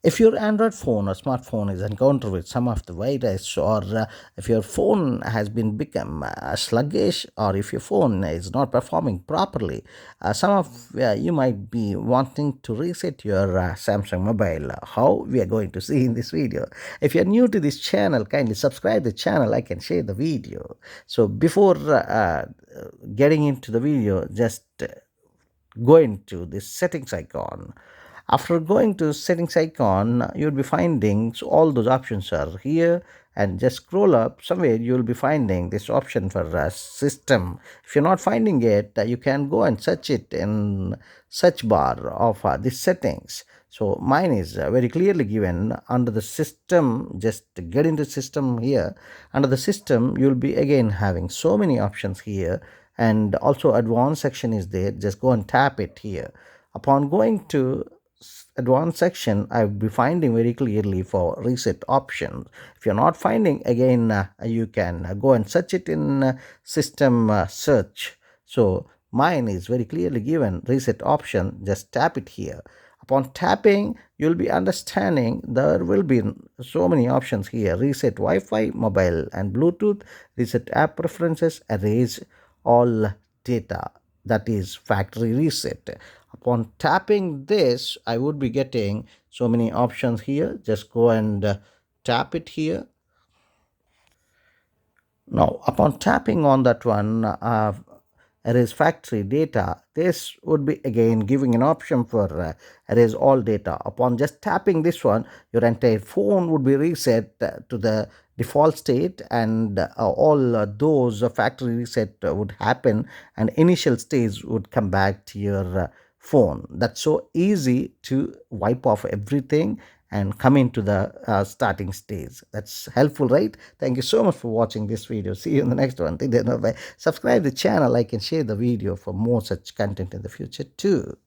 If your Android phone or smartphone is encountered with some of the virus, or if your phone has been become sluggish, or if your phone is not performing properly, some of you might be wanting to reset your Samsung mobile. How we are going to see in this video. If you are new to this channel, kindly subscribe the channel, like and share the video. So before getting into the video, just go into this settings icon. After going to settings icon, you'll be finding, so all those options are here, and just scroll up somewhere you'll be finding this option for system. If you're not finding it, you can go and search it in search bar of this settings. So mine is very clearly given under the system. Just get into system here. Under the system, you'll be again having so many options here, and also advanced section is there. Just go and tap it here. Upon going to advanced section, I will be finding very clearly for reset options. If you're not finding, again you can go and search it in system search. So mine is very clearly given reset option. Just tap it here. Upon tapping, you'll be understanding there will be so many options here: reset Wi-Fi, mobile and Bluetooth, reset app preferences, erase all data, that is factory reset. Upon tapping this, I would be getting so many options here. Just go and tap it here. Now, upon tapping on that one, erase factory data, this would be again giving an option for erase all data. Upon just tapping this one, your entire phone would be reset to the default state, and all those factory reset would happen, and initial stage would come back to your phone. That's so easy to wipe off everything and come into the starting stage. That's helpful, right? Thank you so much for watching this video. See you in the next one. Subscribe the channel, like and share the video for more such content in the future too.